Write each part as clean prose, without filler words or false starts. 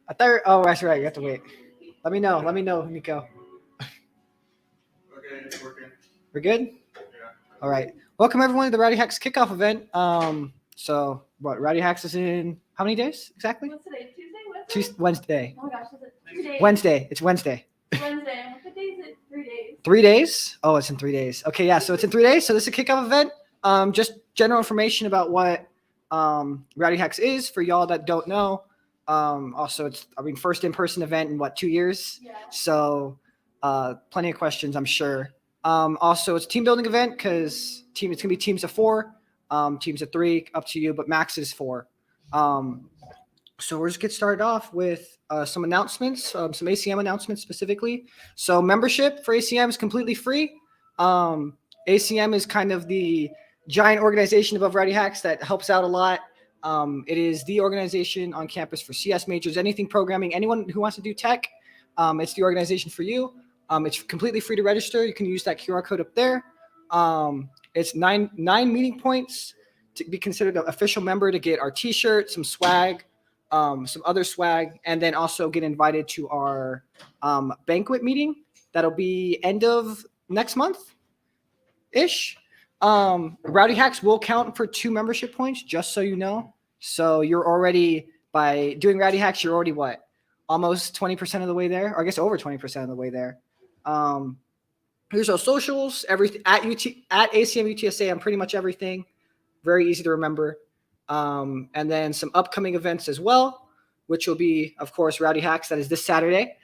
I thought. Oh, that's right. You have to wait. Let me know, Nico. Okay, it's working. We're good. Yeah. All right. Welcome everyone to the RowdyHacks kickoff event. So what? RowdyHacks is in how many days exactly? What's today? Tuesday? Wednesday. Oh my gosh, is it 2 days? Wednesday. It's Wednesday. Wednesday. What day is it? 3 days. 3 days? Oh, it's in 3 days. Okay, yeah. So it's in 3 days. So this is a kickoff event. Just general information about what RowdyHacks is for y'all that don't know. Also, it's first in-person event in 2 years. Yeah. So plenty of questions, I'm sure. Also, it's a team building event because it's gonna be teams of 4, teams of 3, up to you, but max is 4. So we'll just get started off with some announcements, some ACM announcements specifically. So membership for ACM is completely free. ACM is kind of the giant organization above RowdyHacks that helps out a lot. It is the organization on campus for CS majors, anything programming, anyone who wants to do tech. It's the organization for you. It's completely free to register. You can use that QR code up there. It's nine meeting points to be considered an official member to get our T-shirt, some swag, some other swag, and then also get invited to our banquet meeting. That'll be end of next month-ish. RowdyHacks will count for 2 membership points, just so you know. So you're already, by doing RowdyHacks, you're already what? Almost 20% of the way there, or I guess over 20% of the way there. Here's our socials, everything at ACM UTSA on pretty much everything. Very easy to remember. And then some upcoming events as well, which will be, of course, RowdyHacks. That is this Saturday.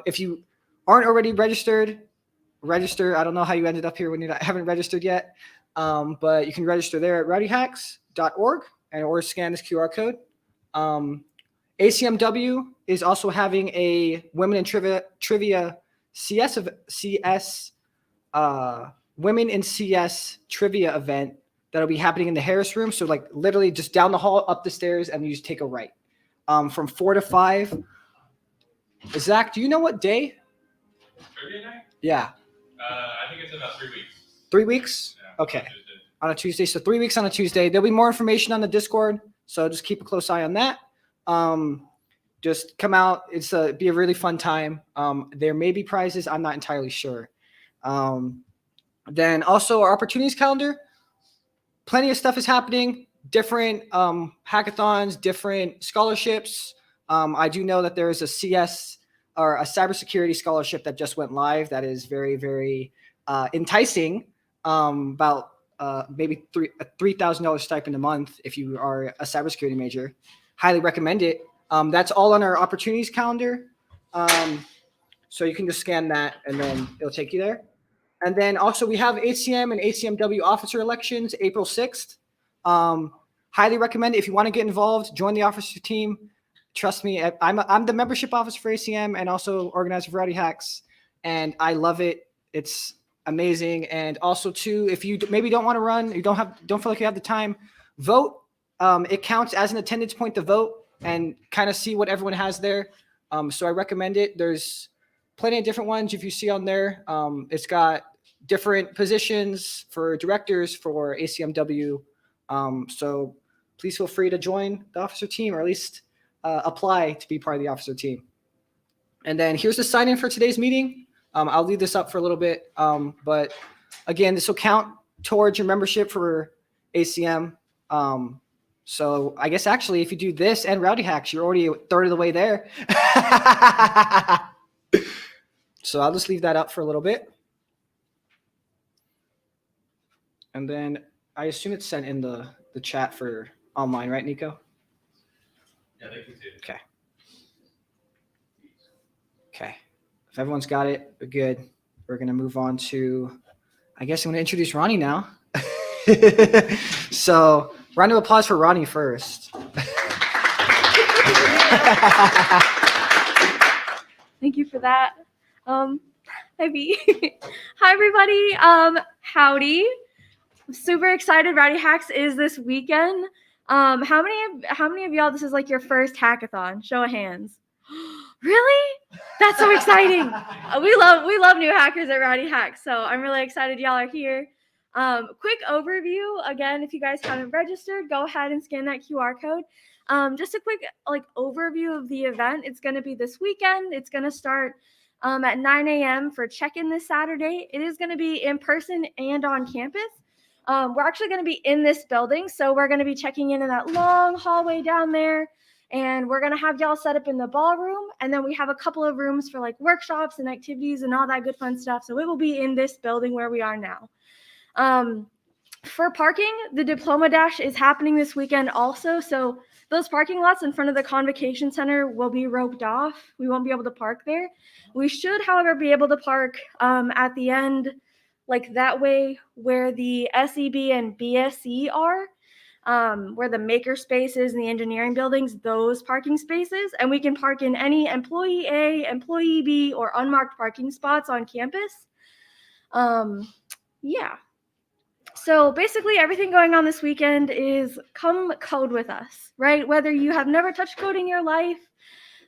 If you aren't already register. I don't know how you ended up here when you haven't registered yet, but you can register there at rowdyhacks.org or scan this QR code. ACM-W is also having a Women in Trivia CS Women in CS Trivia event that'll be happening in the Harris Room. So like literally just down the hall, up the stairs, and you just take a right. From 4 to 5. Zach, do you know what day? Trivia night? Yeah. I think it's about 3 weeks. 3 weeks? Yeah, Okay. On a Tuesday. So 3 weeks on a Tuesday. There'll be more information on the Discord. So just keep a close eye on that. Just come out. It's be a really fun time. There may be prizes. I'm not entirely sure. Then also our opportunities calendar. Plenty of stuff is happening. Different hackathons, different scholarships. I do know that there is a CS or a cybersecurity scholarship that just went live. That is very, very enticing. About maybe a $3,000 stipend a month if you are a cybersecurity major. Highly recommend it. That's all on our opportunities calendar. So you can just scan that and then it'll take you there. And then also we have ACM and ACM-W officer elections April 6th. Highly recommend it. If you want to get involved, join the officer team. Trust me, I'm the membership officer for ACM and also organizer for RowdyHacks, and I love it. It's amazing. And also too, if you maybe don't want to run, you don't feel like you have the time, vote. It counts as an attendance point to vote and kind of see what everyone has there. So I recommend it. There's plenty of different ones. If you see on there, it's got different positions for directors for ACM-W. So please feel free to join the officer team, or at least apply to be part of the officer team. And then here's the sign in for today's meeting. I'll leave this up for a little bit. But again, this will count towards your membership for ACM. So I guess actually if you do this and RowdyHacks, you're already a third of the way there. So I'll just leave that up for a little bit. And then I assume it's sent in the chat for online, right, Nico? Yeah, they can see it. Okay. Okay. If everyone's got it, we're good. We're going to move on to, I guess I'm going to introduce Ronnie now. So round of applause for Ronnie first. Thank you for that. Hi, B. Hi, everybody. Howdy. I'm super excited. RowdyHacks is this weekend. How many of y'all, this is like your first hackathon? Show of hands. Really? That's so exciting. We love new hackers at RowdyHacks, so I'm really excited y'all are here. Quick overview. Again, if you guys haven't registered, go ahead and scan that QR code. Just a quick overview of the event. It's going to be this weekend. It's going to start at 9 a.m. for check-in this Saturday. It is going to be in person and on campus. We're actually going to be in this building, so we're going to be checking in that long hallway down there, and we're going to have y'all set up in the ballroom, and then we have a couple of rooms for workshops and activities and all that good fun stuff. So it will be in this building where we are now. For parking, the Diploma Dash is happening this weekend also. So those parking lots in front of the Convocation Center will be roped off. We won't be able to park there. We should, however, be able to park at the end, that way where the SEB and BSC are, where the maker spaces and the engineering buildings, those parking spaces. And we can park in any employee A, employee B, or unmarked parking spots on campus. Yeah. So basically everything going on this weekend is come code with us, right? Whether you have never touched code in your life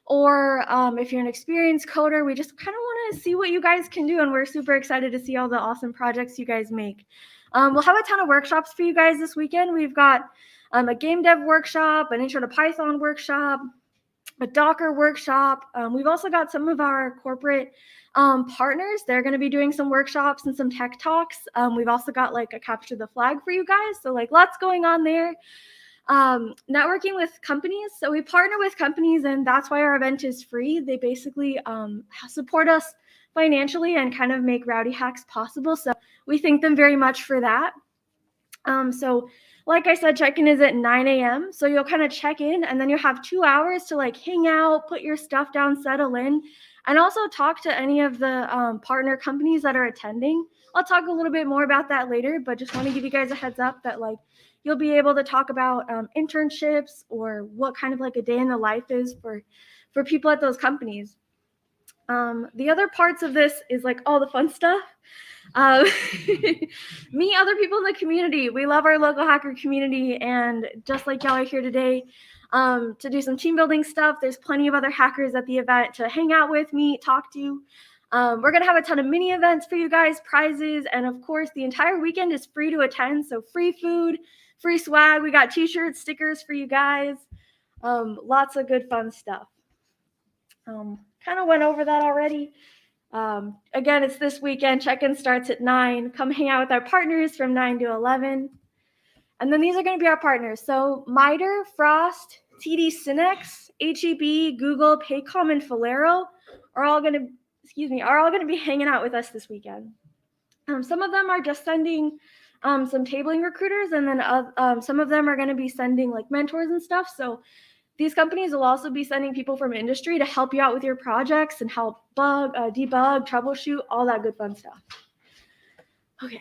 or if you're an experienced coder, we just kind of want to see what you guys can do. And we're super excited to see all the awesome projects you guys make. We'll have a ton of workshops for you guys this weekend. We've got a game dev workshop, an intro to Python workshop, a Docker workshop. We've also got some of our corporate partners. They're going to be doing some workshops and some tech talks. We've also got a capture the flag for you guys. So lots going on there. Networking with companies. So we partner with companies, and that's why our event is free. They basically support us financially and kind of make Rowdy Hacks possible. So we thank them very much for that. So like I said, check-in is at 9 a.m. So you'll kind of check in, and then you'll have 2 hours to hang out, put your stuff down, settle in, and also talk to any of the partner companies that are attending. I'll talk a little bit more about that later, but just want to give you guys a heads up that you'll be able to talk about internships or what kind of a day in the life is for people at those companies. The other parts of this is all the fun stuff. Meet other people in the community. We love our local hacker community, and just like y'all are here today to do some team building stuff, there's plenty of other hackers at the event to hang out with, meet, talk to. We're going to have a ton of mini events for you guys, prizes, and of course the entire weekend is free to attend, so free food, free swag. We got t-shirts, stickers for you guys, lots of good fun stuff. Kind of went over that already. Again, it's this weekend. Check-in starts at 9. Come hang out with our partners from 9 to 11. And then these are going to be our partners. So MITRE, Frost, TD Synex, HEB, Google, Paycom, and Falero are all going to be hanging out with us this weekend. Some of them are just sending some tabling recruiters, and then some of them are going to be sending mentors and stuff. So these companies will also be sending people from industry to help you out with your projects and help debug, troubleshoot, all that good fun stuff. Okay,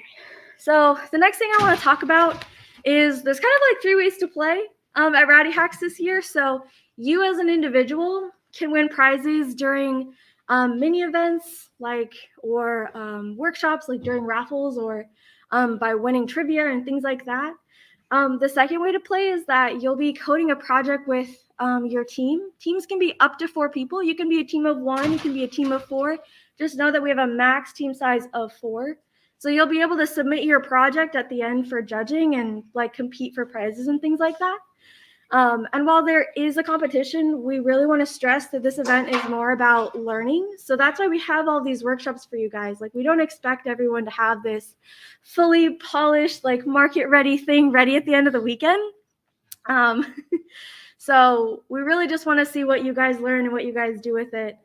so the next thing I want to talk about is there's kind of 3 ways to play at Rowdy Hacks this year. So you as an individual can win prizes during mini events or workshops during raffles or by winning trivia and things like that. The second way to play is that you'll be coding a project with your team. Teams can be up to 4 people. You can be a team of 1. You can be a team of 4. Just know that we have a max team size of 4. So you'll be able to submit your project at the end for judging and compete for prizes and things like that. And while there is a competition, we really want to stress that this event is more about learning. So that's why we have all these workshops for you guys. We don't expect everyone to have this fully polished, market ready thing ready at the end of the weekend. So we really just want to see what you guys learn and what you guys do with it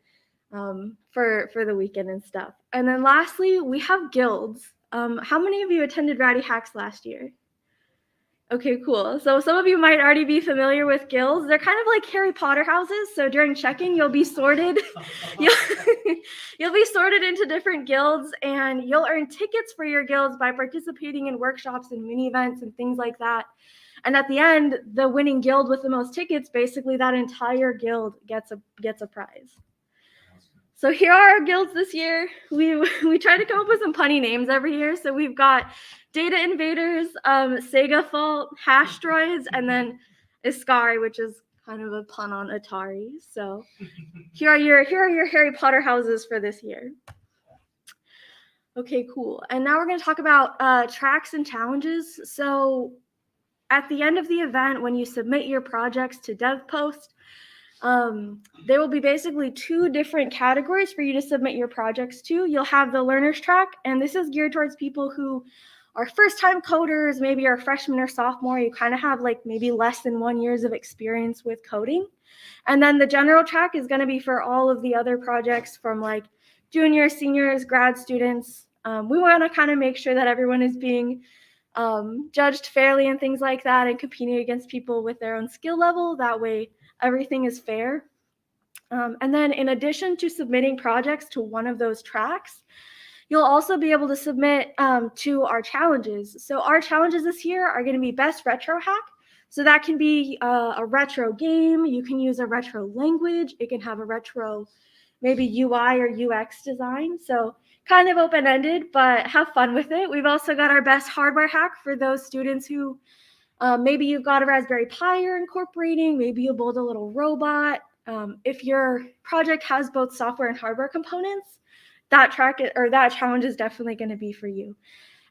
for the weekend and stuff. And then lastly, we have guilds. How many of you attended Rowdy Hacks last year? Okay, cool. So some of you might already be familiar with guilds. They're kind of like Harry Potter houses. So during check-in, you'll be sorted. You'll be sorted into different guilds, and you'll earn tickets for your guilds by participating in workshops and mini events and things like that. And at the end, the winning guild with the most tickets, basically that entire guild gets a prize. So here are our guilds this year. We try to come up with some punny names every year. So we've got Data Invaders, Sega Fault, Hash Droids, and then Iskari, which is kind of a pun on Atari. So here are your Harry Potter houses for this year. Okay, cool. And now we're going to talk about tracks and challenges. So at the end of the event, when you submit your projects to DevPost, there will be basically 2 different categories for you to submit your projects to. You'll have the learners track, and this is geared towards people who are first-time coders, maybe you're a freshman or sophomore, you kind of have like maybe less than 1 year of experience with coding. And then the general track is going to be for all of the other projects from like juniors, seniors, grad students. We want to kind of make sure that everyone is being judged fairly and things like that, and competing against people with their own skill level. That way everything is fair. And then in addition to submitting projects to one of those tracks, you'll also be able to submit to our challenges. So our challenges this year are going to be best retro hack. So that can be a retro game. You can use a retro language. It can have a retro maybe UI or UX design. So kind of open-ended, but have fun with it. We've also got our best hardware hack for those students who maybe you've got a Raspberry Pi you're incorporating. Maybe you build a little robot. If your project has both software and hardware components, that track or that challenge is definitely going to be for you.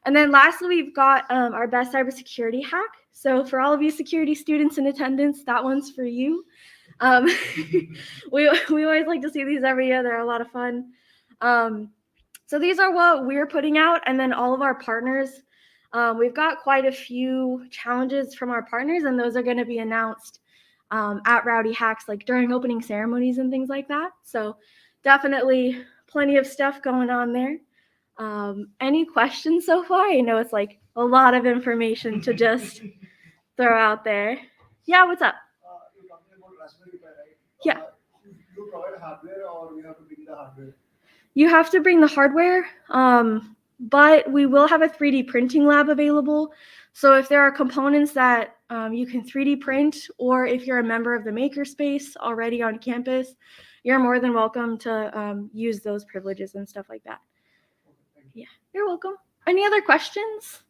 And then lastly, we've got our best cybersecurity hack. So for all of you security students in attendance, that one's for you. We always like to see these every year. They're a lot of fun. So these are what we're putting out, and then all of our partners. We've got quite a few challenges from our partners, and those are going to be announced at RowdyHacks, like during opening ceremonies and things like that. So definitely plenty of stuff going on there. Any questions so far? I know it's like a lot of information to just throw out there. Yeah, what's up? You're talking about Raspberry Pi, right? Yeah. You provide hardware, or you have to bring the hardware? You have to bring the hardware, but we will have a 3D printing lab available. So if there are components that you can 3D print, or if you're a member of the makerspace already on campus, you're more than welcome to use those privileges and stuff like that. Yeah, you're welcome. Any other questions?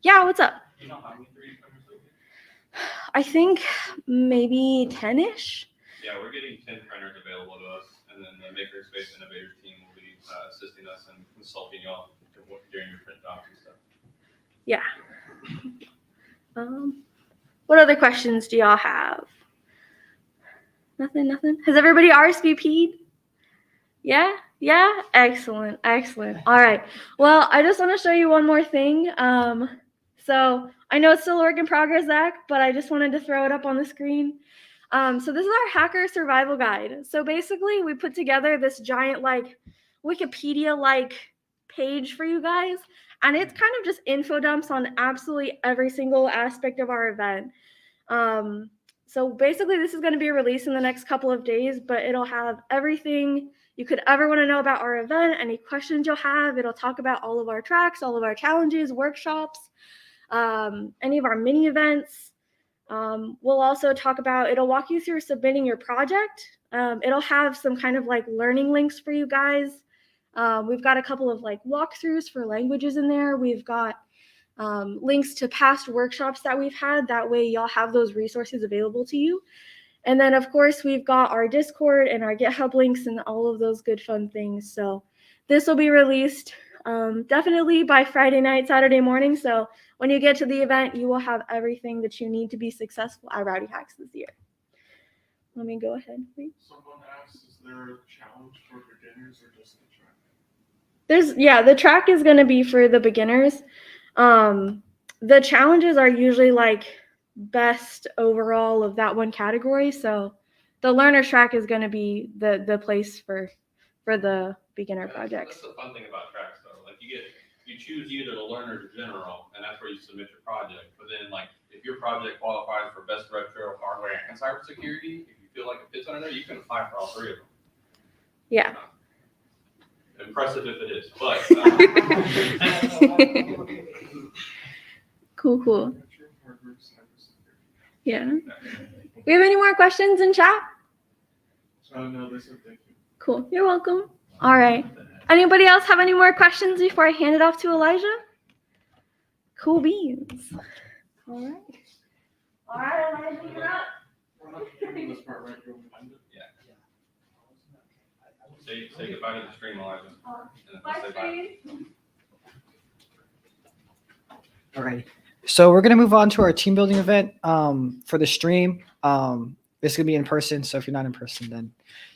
Yeah, what's up? You know how many 3D printers we get? I think maybe 10-ish. Yeah, we're getting 10 printers available to us, and then the Makerspace Innovators team will be assisting us and consulting y'all during your print docs and stuff. Yeah. What other questions do y'all have? Nothing. Has everybody RSVP'd? Yeah? Excellent. All right. Well, I just want to show you one more thing. So I know it's still a work in progress, Zach, but I just wanted to throw it up on the screen. So this is our hacker survival guide. So basically we put together this giant like Wikipedia-like page for you guys, and it's kind of just info dumps on absolutely every single aspect of our event. So basically this is going to be released in the next couple of days, but it'll have everything you could ever want to know about our event, any questions you'll have. It'll talk about all of our tracks, all of our challenges, workshops, any of our mini events. We'll also talk about, it'll walk you through submitting your project. It'll have some kind of like learning links for you guys. We've got a couple of like walkthroughs for languages in there. We've got links to past workshops that we've had. That way y'all have those resources available to you. And then of course we've got our Discord and our GitHub links and all of those good fun things. So this will be released definitely by Friday night, Saturday morning. So when you get to the event, you will have everything that you need to be successful at RowdyHacks this year. Let me go ahead, please. Someone asked, is there a challenge for beginners or just the track? The track is going to be for the beginners. The challenges are usually like best overall of that one category. So the learner track is going to be the place for the beginner projects. That's the fun thing about tracks though. Like you choose either the learner or general, and that's where you submit your project. But then like if your project qualifies for best retro, hardware, and cybersecurity, if you feel like it fits under there, you can apply for all 3 of them. Yeah. Impressive if it is, but Cool. Yeah. We have any more questions in chat? No, they said thank you. Cool. You're welcome. All right. Anybody else have any more questions before I hand it off to Elijah? Cool beans. All right. Elijah, you're up. We're not doing this part right here. say goodbye to the stream, Elijah. And then Bye, say bye. Steve. All right. So we're gonna move on to our team building event for the stream. It's gonna be in person, so if you're not in person, then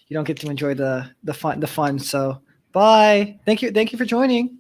you don't get to enjoy the fun. So bye. Thank you for joining.